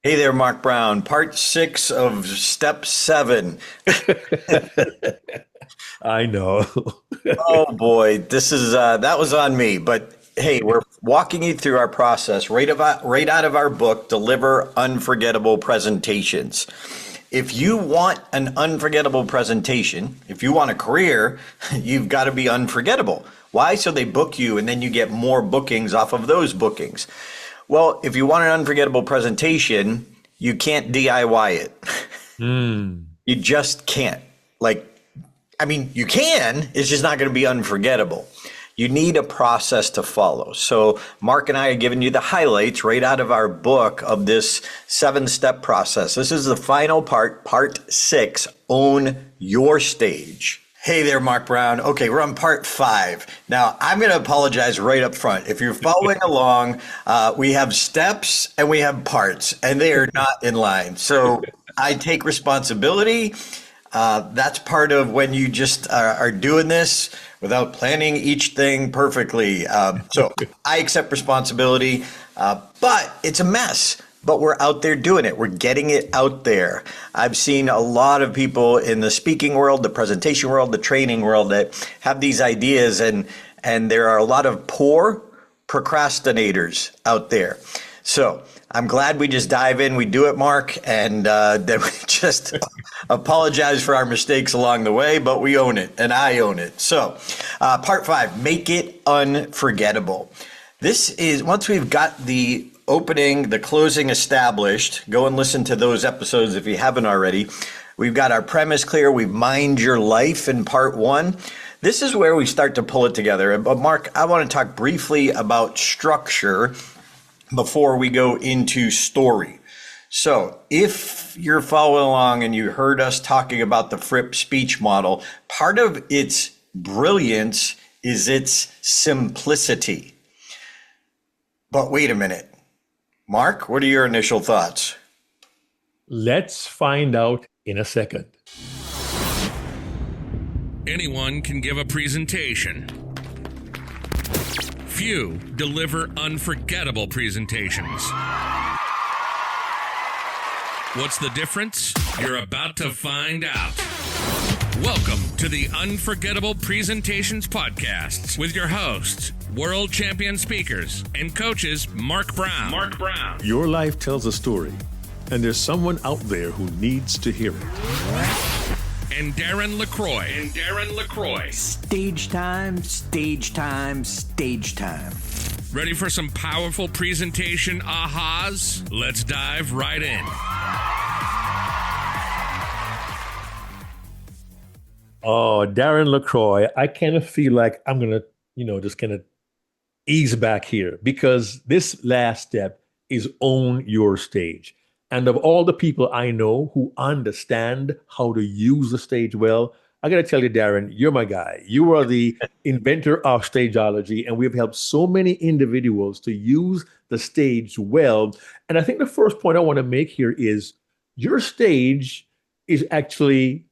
Hey there, Mark Brown. Part six of step seven. I know. Oh boy, this is that was on me. But hey, we're walking you through our process right out of our book, Deliver Unforgettable Presentations. If you want an unforgettable presentation, if you want a career, you've got to be unforgettable. Why? So they book you and then you get more bookings off of those bookings. Well, if you want an unforgettable presentation, you can't DIY it. Hmm. You just can't. Like, I mean, you can, it's just not going to be unforgettable. You need a process to follow. So, Mark and I are giving you the highlights right out of our book of this 7-step process. This is the final part, part 6, own your stage. Hey there, Mark Brown. Okay, we're on part 5. Now, I'm going to apologize right up front. If you're following along, we have steps and we have parts, and they are not in line. So I take responsibility. That's part of when you just are doing this without planning each thing perfectly. So I accept responsibility, but it's a mess. But we're out there doing it. We're getting it out there. I've seen a lot of people in the speaking world, the presentation world, the training world that have these ideas, and there are a lot of poor procrastinators out there. So I'm glad we just dive in. We do it, Mark, and then we just apologize for our mistakes along the way, but we own it, and I own it. So part 5, make it unforgettable. This is once we've got the opening, the closing established. Go and listen to those episodes if you haven't already. We've got our premise clear. We've mined your life in part 1. This is where we start to pull it together. But Mark, I want to talk briefly about structure before we go into story. So if you're following along and you heard us talking about the Fripp speech model, part of its brilliance is its simplicity. But wait a minute. Mark, what are your initial thoughts? Let's find out in a second. Anyone can give a presentation. Few deliver unforgettable presentations. What's the difference? You're about to find out. Welcome to the Unforgettable Presentations Podcasts with your hosts, world champion speakers and coaches Mark Brown. Your life tells a story, and there's someone out there who needs to hear it. And Darren LaCroix. Stage time, stage time, stage time. Ready for some powerful presentation ahas? Let's dive right in. Oh, Darren LaCroix, I kind of feel like I'm going to, just kind of ease back here because this last step is own your stage. And of all the people I know who understand how to use the stage well, I got to tell you, Darren, you're my guy. You are the inventor of stageology, and we've helped so many individuals to use the stage well. And I think the first point I want to make here is your stage is actually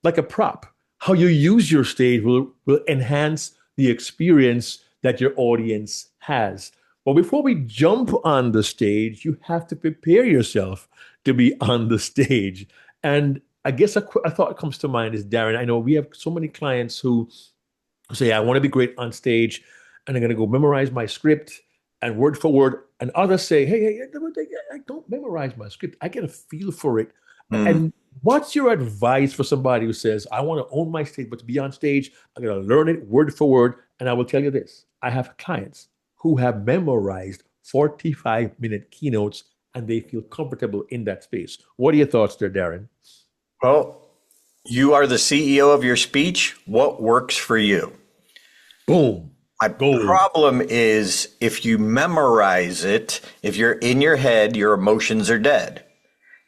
like a prop. How you use your stage will enhance the experience that your audience has. But before we jump on the stage, you have to prepare yourself to be on the stage. And I guess a thought comes to mind is, Darren, I know we have so many clients who say, I want to be great on stage, and I'm going to go memorize my script and word for word. And others say, hey, I don't memorize my script. I get a feel for it. And what's your advice for somebody who says, I want to own my stage, but to be on stage, I'm going to learn it word for word. And I will tell you this, I have clients who have memorized 45-minute keynotes and they feel comfortable in that space. What are your thoughts there, Darren? Well, you are the CEO of your speech. What works for you? Boom. My problem is if you memorize it, if you're in your head, your emotions are dead.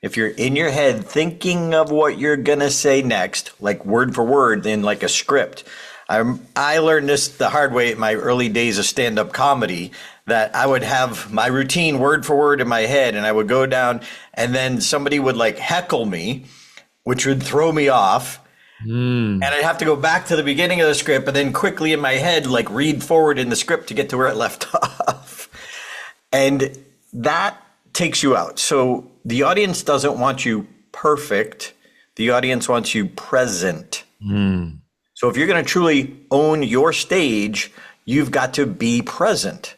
If you're in your head thinking of what you're going to say next, like word for word in like a script. I learned this the hard way in my early days of stand-up comedy, that I would have my routine word for word in my head and I would go down and then somebody would like heckle me, which would throw me off. And I'd have to go back to the beginning of the script and then quickly in my head, like read forward in the script to get to where it left off. And that takes you out. So the audience doesn't want you perfect. The audience wants you present. So if you're going to truly own your stage, you've got to be present.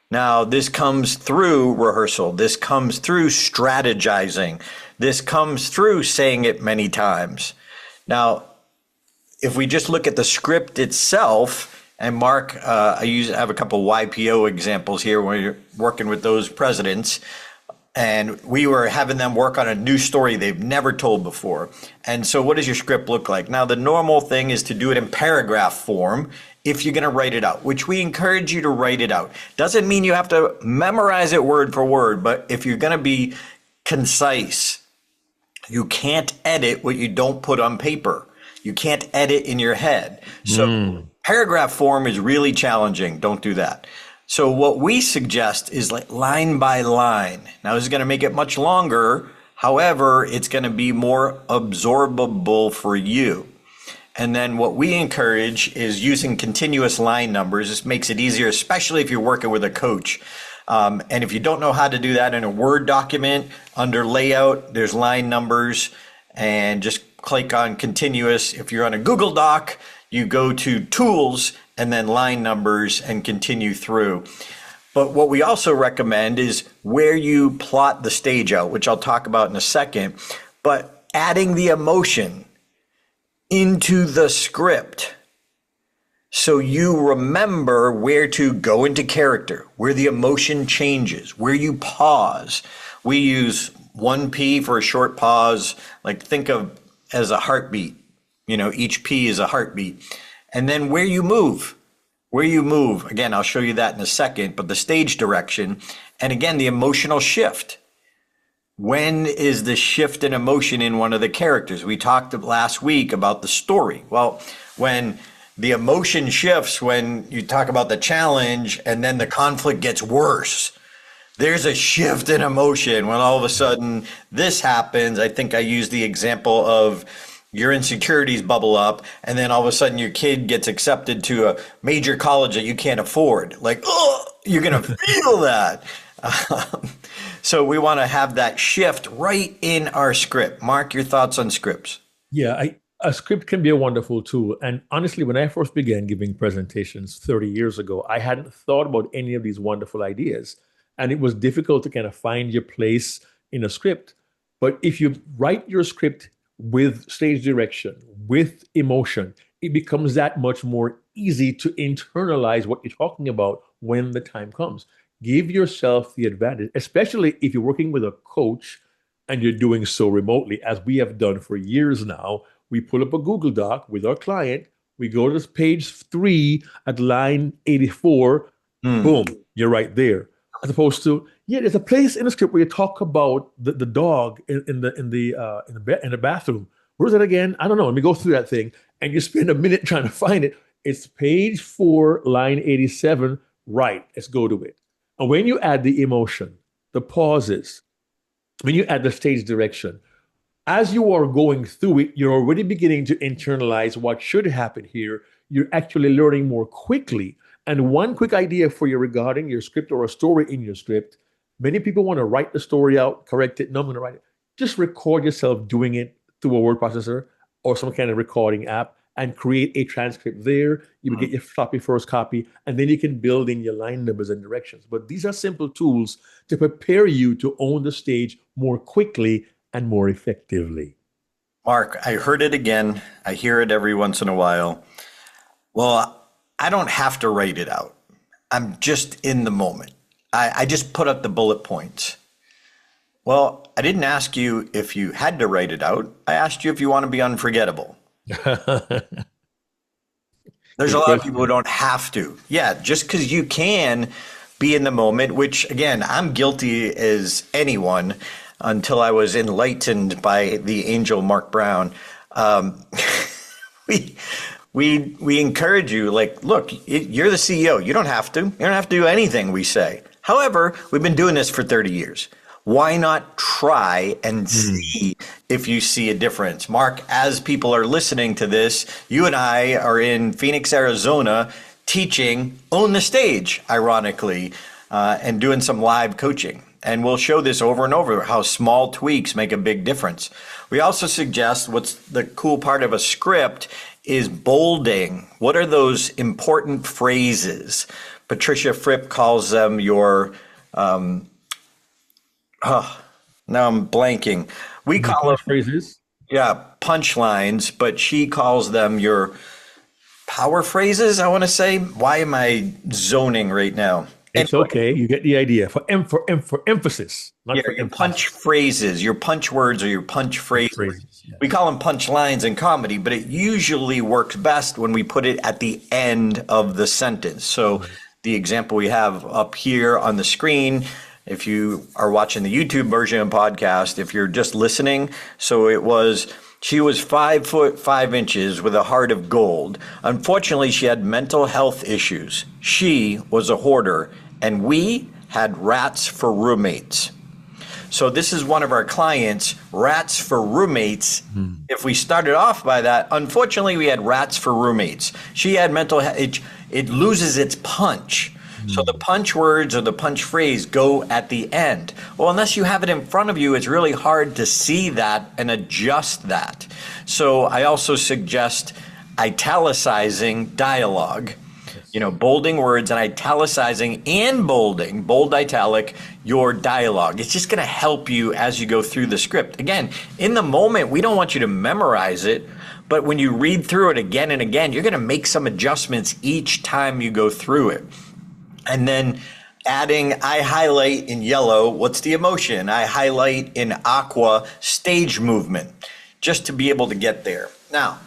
Now, this comes through rehearsal. This comes through strategizing. This comes through saying it many times. Now, if we just look at the script itself, and Mark, I have a couple YPO examples here when you're working with those presidents, and we were having them work on a new story they've never told before. And so what does your script look like? Now, the normal thing is to do it in paragraph form if you're going to write it out, which we encourage you to write it out. Doesn't mean you have to memorize it word for word, but if you're going to be concise, you can't edit what you don't put on paper. You can't edit in your head. So paragraph form is really challenging. Don't do that. So what we suggest is like line by line. Now this is going to make it much longer. However, it's going to be more absorbable for you. And then what we encourage is using continuous line numbers. This makes it easier, especially if you're working with a coach. And if you don't know how to do that in a Word document, under layout, there's line numbers, and just click on continuous. If you're on a Google Doc, you go to tools and then line numbers and continue through. But what we also recommend is where you plot the stage out, which I'll talk about in a second, but adding the emotion into the script so you remember where to go into character, where the emotion changes, where you pause. We use 1P for a short pause, like think of as a heartbeat. You know, each P is a heartbeat. And then where you move, again, I'll show you that in a second, but the stage direction, and again, the emotional shift. When is the shift in emotion in one of the characters? We talked last week about the story. Well, when the emotion shifts, when you talk about the challenge and then the conflict gets worse, there's a shift in emotion when all of a sudden this happens. I think I used the example of your insecurities bubble up, and then all of a sudden your kid gets accepted to a major college that you can't afford. Like, oh, you're going to feel that. So we want to have that shift right in our script. Mark, your thoughts on scripts? Yeah, a script can be a wonderful tool. And honestly, when I first began giving presentations 30 years ago, I hadn't thought about any of these wonderful ideas. And it was difficult to kind of find your place in a script. But if you write your script with stage direction, with emotion, it becomes that much more easy to internalize what you're talking about when the time comes. Give yourself the advantage, especially if you're working with a coach and you're doing so remotely, as we have done for years now. We pull up a Google Doc with our client. We go to page 3 at line 84. Boom, you're right there. As opposed to, there's a place in the script where you talk about the dog in the bathroom. Where's it again? I don't know. Let me go through that thing, and you spend a minute trying to find it. It's page 4, line 87. Right. Let's go to it. And when you add the emotion, the pauses, when you add the stage direction, as you are going through it, you're already beginning to internalize what should happen here. You're actually learning more quickly. And one quick idea for you regarding your script or a story in your script, many people want to write the story out, correct it. No, I'm going to write it. Just record yourself doing it through a word processor or some kind of recording app and create a transcript there. You will get your floppy first copy, and then you can build in your line numbers and directions. But these are simple tools to prepare you to own the stage more quickly and more effectively. Mark, I heard it again. I hear it every once in a while. Well, I don't have to write it out. I'm just in the moment. I just put up the bullet points. Well, I didn't ask you if you had to write it out. I asked you if you want to be unforgettable. There's a lot of people who don't have to. Yeah, just because you can be in the moment, which again, I'm guilty as anyone until I was enlightened by the angel Mark Brown. We encourage you, like, look, you're the CEO. You don't have to. You don't have to do anything we say. However, we've been doing this for 30 years. Why not try and see if you see a difference? Mark, as people are listening to this, you and I are in Phoenix, Arizona, teaching Own the Stage, ironically, and doing some live coaching. And we'll show this over and over, how small tweaks make a big difference. We also suggest what's the cool part of a script is bolding. What are those important phrases? Patricia Fripp calls them your, now I'm blanking. We call them phrases. Yeah, punchlines, but she calls them your power phrases, I want to say. Why am I zoning right now? It's Anyway, okay. You get the idea. For emphasis, not yeah, for your emphasis. punch phrases, your punch words or your punch phrases. Yeah. We call them punch lines in comedy, but it usually works best when we put it at the end of the sentence. So the example we have up here on the screen, if you are watching the YouTube version of the podcast, if you're just listening, so it was, she was 5'5" with a heart of gold. Unfortunately, she had mental health issues. She was a hoarder, and we had rats for roommates. So this is one of our clients, rats for roommates. If we started off by that, unfortunately, we had rats for roommates. She had mental health. It loses its punch. So the punch words or the punch phrase go at the end. Well, unless you have it in front of you, it's really hard to see that and adjust that. So I also suggest italicizing dialogue. Bolding words and italicizing and bolding, bold italic, your dialogue. It's just going to help you as you go through the script. Again, in the moment, we don't want you to memorize it, but when you read through it again and again, you're going to make some adjustments each time you go through it. And then adding, I highlight in yellow, what's the emotion? I highlight in aqua, stage movement, just to be able to get there. Now,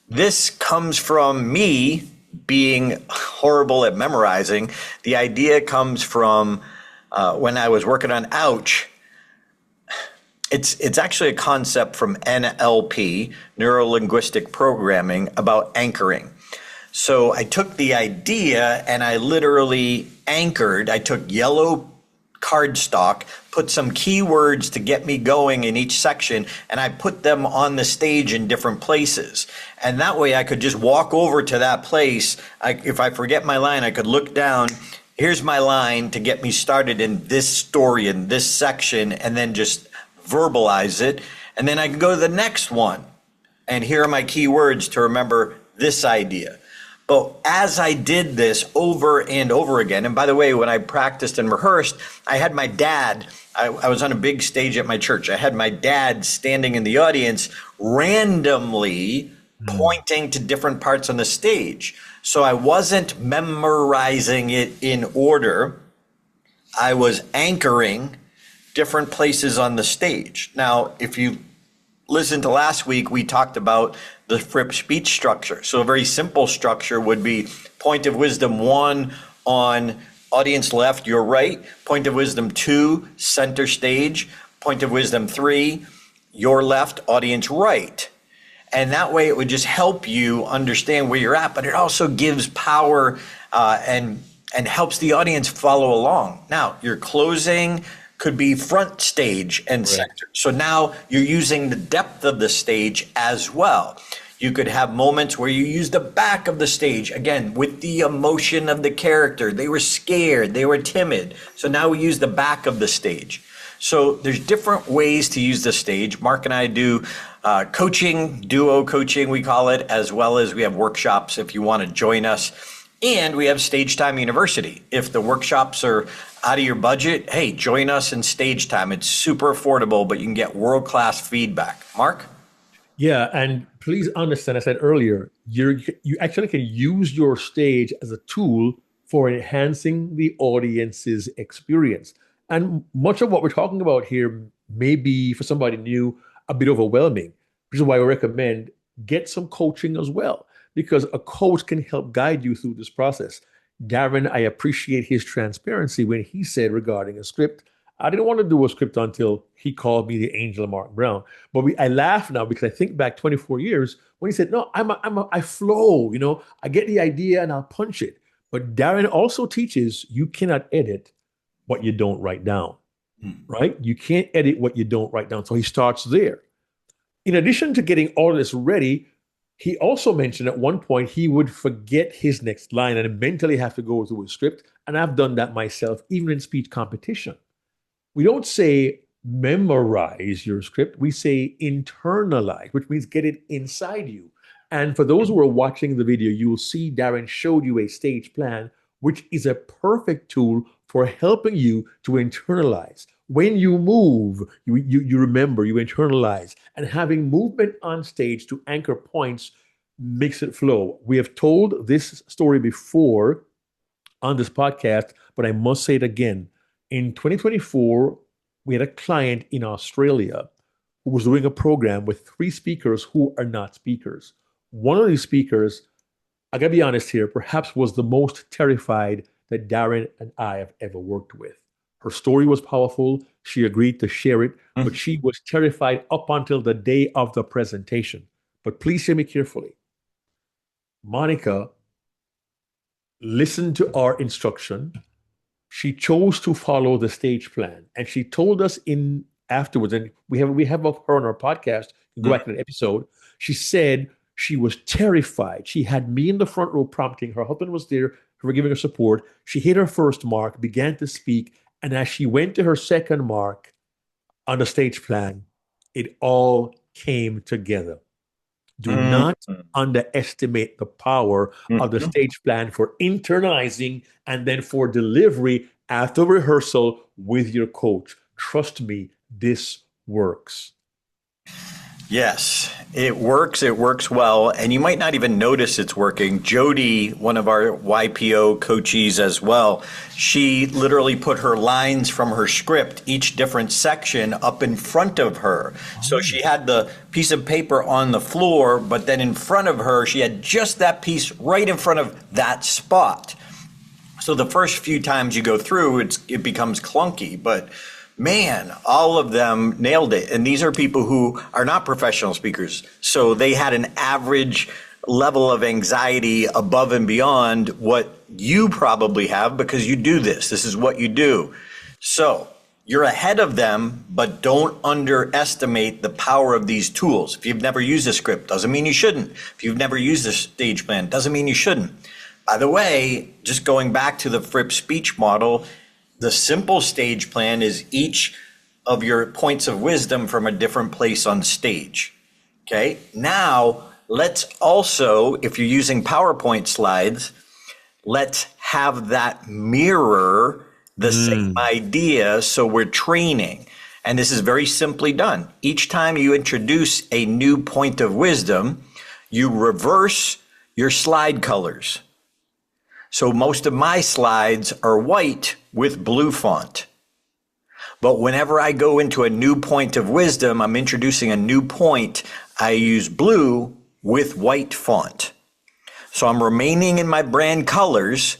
this comes from me being horrible at memorizing. The idea comes from when I was working on Ouch. It's actually a concept from NLP, neuro-linguistic programming, about anchoring. So I took the idea and I literally anchored. I took yellow cardstock, put some keywords to get me going in each section, and I put them on the stage in different places. And that way I could just walk over to that place. If I forget my line, I could look down. Here's my line to get me started in this story, in this section, and then just verbalize it. And then I can go to the next one. And here are my keywords to remember this idea. But as I did this over and over again, and by the way, when I practiced and rehearsed, I had my dad, I was on a big stage at my church. I had my dad standing in the audience, randomly pointing to different parts on the stage. So I wasn't memorizing it in order. I was anchoring different places on the stage. Now, if you listen to last week, we talked about the Fripp speech structure. So a very simple structure would be point of wisdom 1 on audience left, your right. Point of wisdom 2, center stage. Point of wisdom 3, your left, audience right. And that way it would just help you understand where you're at, but it also gives power and helps the audience follow along. Now, your closing could be front stage and center. So now you're using the depth of the stage as well. You could have moments where you use the back of the stage, again, with the emotion of the character. They were scared, they were timid. So now we use the back of the stage. So there's different ways to use the stage. Mark and I do coaching, duo coaching, we call it, as well as we have workshops if you want to join us. And we have Stage Time University. If the workshops are out of your budget, hey, join us in Stage Time. It's super affordable, but you can get world-class feedback. Mark? Yeah, and please understand, I said earlier, you actually can use your stage as a tool for enhancing the audience's experience. And much of what we're talking about here may be, for somebody new, a bit overwhelming, which is why we recommend get some coaching as well, because a coach can help guide you through this process. Darren, I appreciate his transparency when he said regarding a script, I didn't want to do a script until he called me the angel of Mark Brown. But I laugh now because I think back 24 years when he said, no, I flow, I get the idea and I'll punch it. But Darren also teaches you cannot edit what you don't write down, right? You can't edit what you don't write down. So he starts there. In addition to getting all of this ready, he also mentioned at one point he would forget his next line and mentally have to go through his script. And I've done that myself, even in speech competition. We don't say memorize your script. We say internalize, which means get it inside you. And for those who are watching the video, you will see Darren showed you a stage plan, which is a perfect tool for helping you to internalize. When you move, you remember, you internalize. And having movement on stage to anchor points makes it flow. We have told this story before on this podcast, but I must say it again. In 2024, we had a client in Australia who was doing a program with 3 speakers who are not speakers. One of these speakers, I gotta be honest here, perhaps was the most terrified that Darren and I have ever worked with. Her story was powerful. She agreed to share it, but she was terrified up until the day of the presentation. But please hear me carefully. Monica listened to our instruction. She chose to follow the stage plan, and she told us in afterwards, and we have of her on our podcast. You can go back to the episode. She said she was terrified. She had me in the front row prompting. Her husband was there for giving her support. She hit her first mark, began to speak, and as she went to her second mark on the stage plan, it all came together. Do not underestimate the power of the stage plan for internalizing and then for delivery after rehearsal with your coach. Trust me, this works. Yes, it works. It works well. And you might not even notice it's working. Jody, one of our YPO coaches as well, she literally put her lines from her script, each different section, up in front of her. So she had the piece of paper on the floor, but then in front of her, she had just that piece right in front of that spot. So the first few times you go through, it becomes clunky, but man, all of them nailed it. And these are people who are not professional speakers. So they had an average level of anxiety above and beyond what you probably have because you do this. This is what you do. So you're ahead of them, but don't underestimate the power of these tools. If you've never used a script, doesn't mean you shouldn't. If you've never used a stage plan, doesn't mean you shouldn't. By the way, just going back to the Fripp speech model, the simple stage plan is each of your points of wisdom from a different place on stage. Okay, now let's also, if you're using PowerPoint slides, let's have that mirror the same idea. So we're training. And this is very simply done. Each time you introduce a new point of wisdom, you reverse your slide colors. So most of my slides are white with blue font. But whenever I go into a new point of wisdom, I'm introducing a new point, I use blue with white font. So I'm remaining in my brand colors,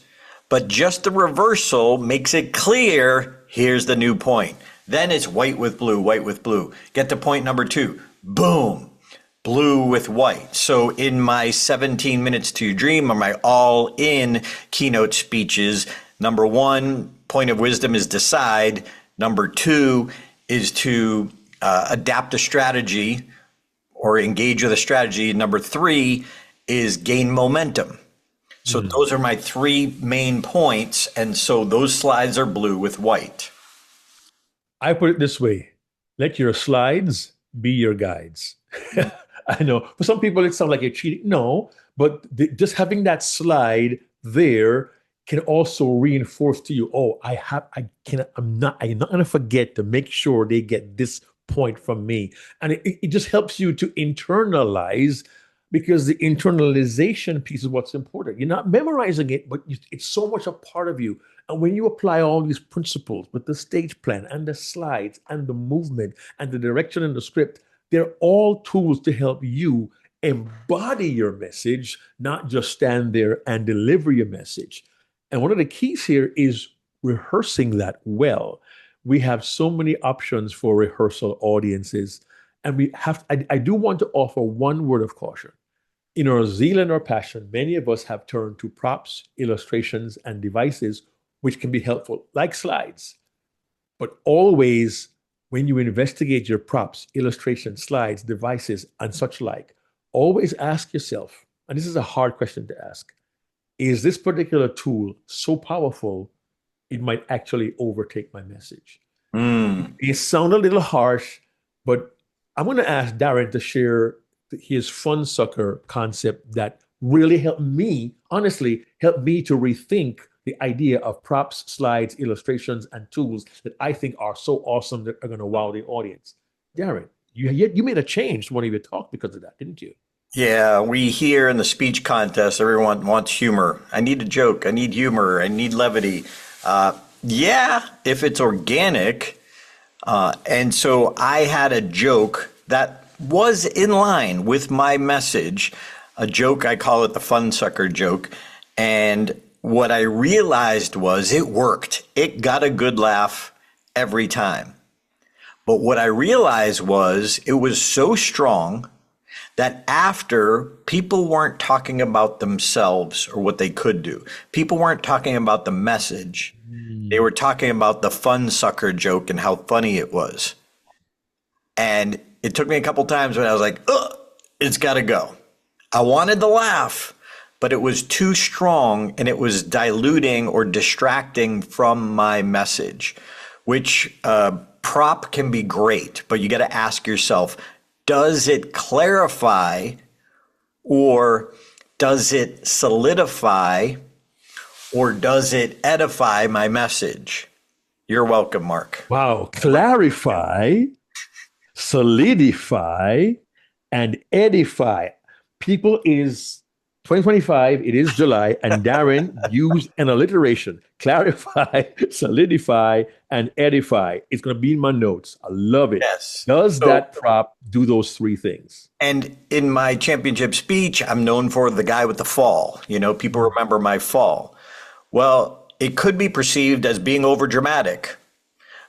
but just the reversal makes it clear, here's the new point. Then it's white with blue, white with blue. Get to point number 2, boom. Blue with white. So in my 17 minutes to your dream or my all-in keynote speeches, number 1, point of wisdom is decide. Number 2 is to adapt a strategy or engage with a strategy. Number 3 is gain momentum. So those are my 3 main points. And so those slides are blue with white. I put it this way, let your slides be your guides. I know for some people it sounds like you're cheating. No, but just having that slide there can also reinforce to you, I'm not going to forget to make sure they get this point from me. And it just helps you to internalize, because the internalization piece is what's important. You're not memorizing it, but it's so much a part of you. And when you apply all these principles with the stage plan and the slides and the movement and the direction and the script, they're all tools to help you embody your message, not just stand there and deliver your message. And one of the keys here is rehearsing that well. We have so many options for rehearsal audiences. And I do want to offer one word of caution. In our zeal and our passion, many of us have turned to props, illustrations, and devices, which can be helpful, like slides. But always, when you investigate your props, illustrations, slides, devices, and such like, always ask yourself, and this is a hard question to ask, is this particular tool so powerful it might actually overtake my message? It sounds a little harsh, but I'm going to ask Darren to share his fun sucker concept that really helped me, honestly, helped me to rethink the idea of props, slides, illustrations, and tools that I think are so awesome that are going to wow the audience. Darren, you made a change to one of your talk because of that, didn't you? Yeah, we hear in the speech contest, everyone wants humor. I need a joke. I need humor. I need levity. Yeah, if it's organic. And so I had a joke that was in line with my message, a joke, I call it the fun sucker joke. And what I realized was it worked. It got a good laugh every time. But what I realized was it was so strong that after, people weren't talking about themselves or what they could do. People weren't talking about the message. They were talking about the fun sucker joke and how funny it was. And it took me a couple times when I was like, ugh, it's got to go. I wanted the laugh, but it was too strong and it was diluting or distracting from my message, which prop can be great, but you got to ask yourself, does it clarify or does it solidify or does it edify my message? You're welcome, Mark. Wow. Clarify, solidify, and edify. People, is 2025, it is July, and Darren used an alliteration. Clarify, solidify, and edify. It's going to be in my notes. I love it. Yes. Does that prop do those three things? And in my championship speech, I'm known for the guy with the fall. You know, people remember my fall. Well, it could be perceived as being overdramatic.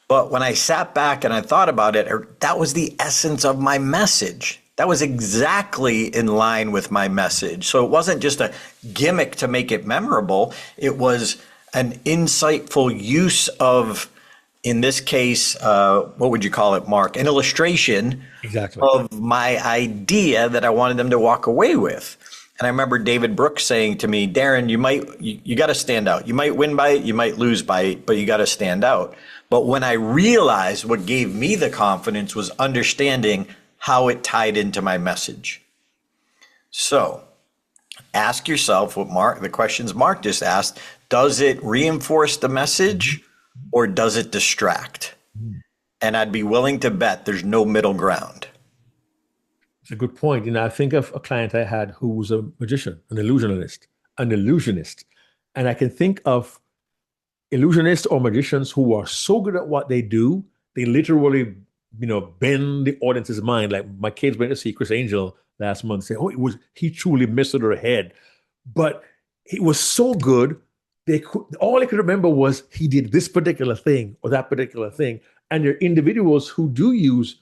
But when I sat back and I thought about it, that was the essence of my message. That was exactly in line with my message. So it wasn't just a gimmick to make it memorable. It was an insightful use of, in this case, what would you call it, Mark? An illustration of my idea that I wanted them to walk away with. And I remember David Brooks saying to me, Darren, you got to stand out. You might win by it, you might lose by it, but you got to stand out. But when I realized what gave me the confidence was understanding how it tied into my message. So ask yourself what the questions Mark just asked, does it reinforce the message or does it distract? And I'd be willing to bet there's no middle ground. It's a good point. You know, I think of a client I had who was a magician, an illusionist. And I can think of illusionists or magicians who are so good at what they do, they literally, bend the audience's mind. Like my kids went to see Chris Angel last month, say, he truly missed her head. But he was so good, all they could remember was he did this particular thing or that particular thing. And there are individuals who do use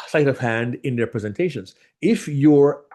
sleight of hand in their presentations. If your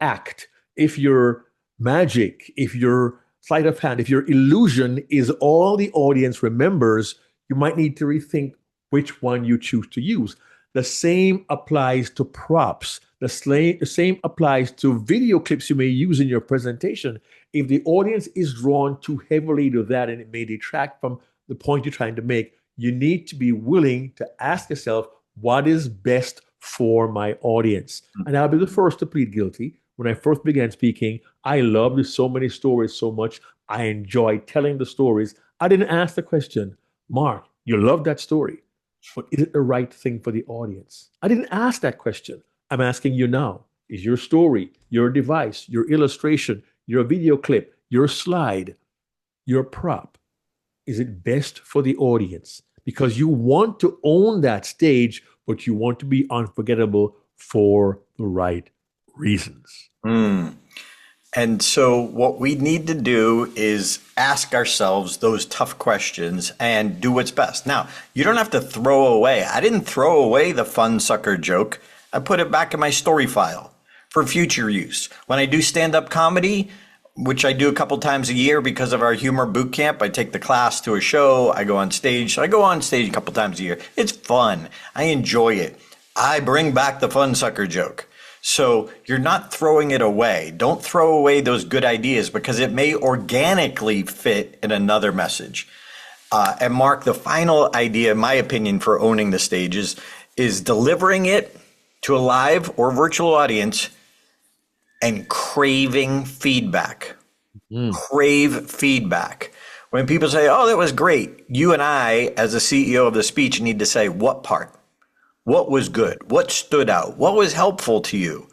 act, if your magic, if your sleight of hand, if your illusion is all the audience remembers, you might need to rethink which one you choose to use. The same applies to props. The same applies to video clips you may use in your presentation. If the audience is drawn too heavily to that and it may detract from the point you're trying to make, you need to be willing to ask yourself, what is best for my audience? And I'll be the first to plead guilty. When I first began speaking, I loved so many stories so much. I enjoyed telling the stories. I didn't ask the question, Mark, you love that story, but is it the right thing for the audience? I didn't ask that question. I'm asking you now. Is your story, your device, your illustration, your video clip, your slide, your prop, is it best for the audience? Because you want to own that stage, but you want to be unforgettable for the right reasons. And so what we need to do is ask ourselves those tough questions and do what's best. Now, you don't have to throw away. I didn't throw away the fun sucker joke. I put it back in my story file for future use. When I do stand-up comedy, which I do a couple times a year because of our humor boot camp, I take the class to a show, I go on stage. So I go on stage a couple times a year. It's fun. I enjoy it. I bring back the fun sucker joke. So you're not throwing it away. Don't throw away those good ideas because it may organically fit in another message. And Mark, the final idea, in my opinion, for owning the stages is delivering it to a live or virtual audience and craving feedback. Crave feedback. When people say, oh, that was great, you and I, as the CEO of the speech, need to say what part, what was good, what stood out, what was helpful to you.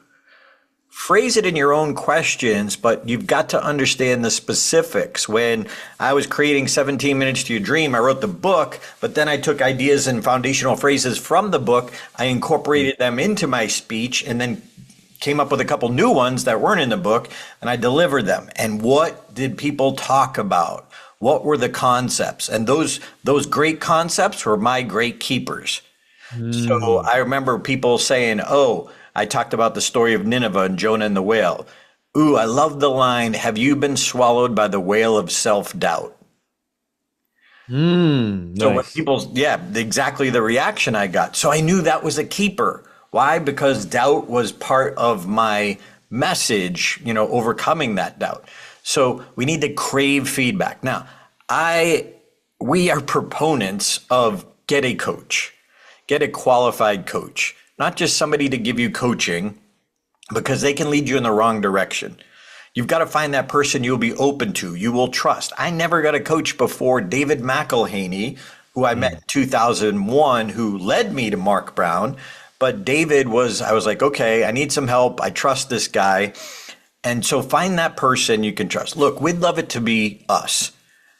Phrase it in your own questions, but you've got to understand the specifics. When I was creating 17 Minutes to Your Dream, I wrote the book, but then I took ideas and foundational phrases from the book, I incorporated them into my speech, and then came up with a couple new ones that weren't in the book, and I delivered them. And what did people talk about? What were the concepts? And those great concepts were my great keepers. So I remember people saying, oh, I talked about the story of Nineveh and Jonah and the whale. Ooh, I love the line, have you been swallowed by the whale of self-doubt? Nice. So when people, exactly the reaction I got. So I knew that was a keeper. Why? Because doubt was part of my message, overcoming that doubt. So we need to crave feedback. Now, we are proponents of get a coach, get a qualified coach, not just somebody to give you coaching, because they can lead you in the wrong direction. You've got to find that person you'll be open to, you will trust. I never got a coach before David McElhaney, who I met in 2001, who led me to Mark Brown. But David I was like, okay, I need some help. I trust this guy. And so find that person you can trust. Look, we'd love it to be us.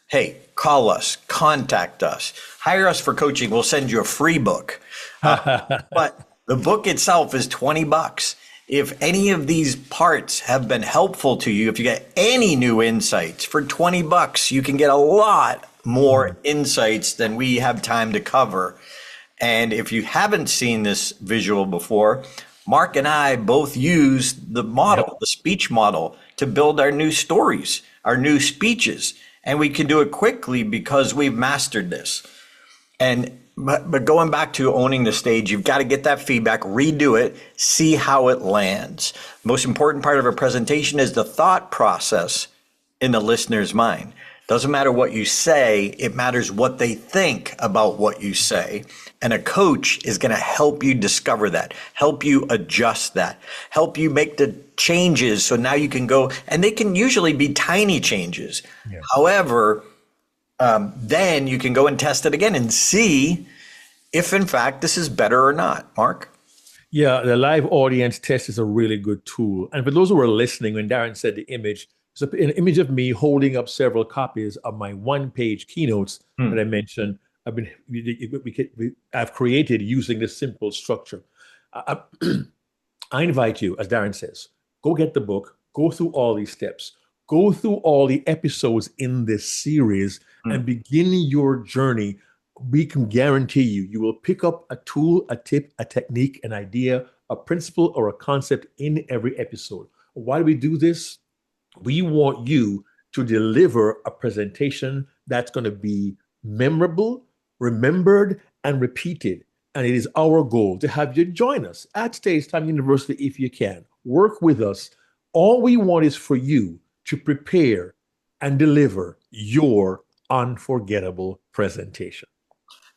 Hey, call us, contact us, hire us for coaching. We'll send you a free book. But the book itself is $20. If any of these parts have been helpful to you, if you get any new insights for $20, you can get a lot more insights than we have time to cover. And if you haven't seen this visual before, Mark and I both use the model, the speech model, to build our new stories, our new speeches. And we can do it quickly because we've mastered this. But going back to owning the stage, you've got to get that feedback, redo it, see how it lands. Most important part of a presentation is the thought process in the listener's mind. Doesn't matter what you say, it matters what they think about what you say. And a coach is going to help you discover that, help you adjust that, help you make the changes. So now you can go, and they can usually be tiny changes. Yeah. However, then you can go and test it again and see if in fact this is better or not. Mark? Yeah, the live audience test is a really good tool. And for those who are listening, when Darren said the image, it's an image of me holding up several copies of my one-page keynotes that I mentioned. I've created using this simple structure. I invite you, as Darren says, go get the book, go through all these steps, go through all the episodes in this series and begin your journey. We can guarantee you will pick up a tool, a tip, a technique, an idea, a principle, or a concept in every episode. Why do we do this? We want you to deliver a presentation that's going to be memorable, remembered, and repeated. And it is our goal to have you join us at Stage Time University if you can. Work with us. All we want is for you to prepare and deliver your unforgettable presentation.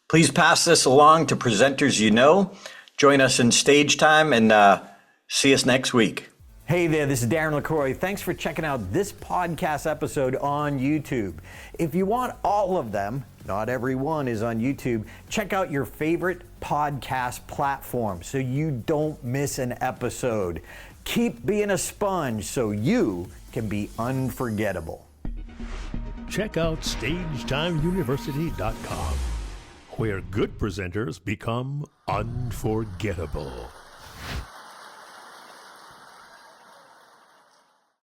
Please pass this along to presenters you know. Join us in Stage Time and see us next week. Hey there, this is Darren LaCroix. Thanks for checking out this podcast episode on YouTube. If you want all of them, not every one is on YouTube, check out your favorite podcast platform so you don't miss an episode. Keep being a sponge so you can be unforgettable. Check out StagetimeUniversity.com, where good presenters become unforgettable.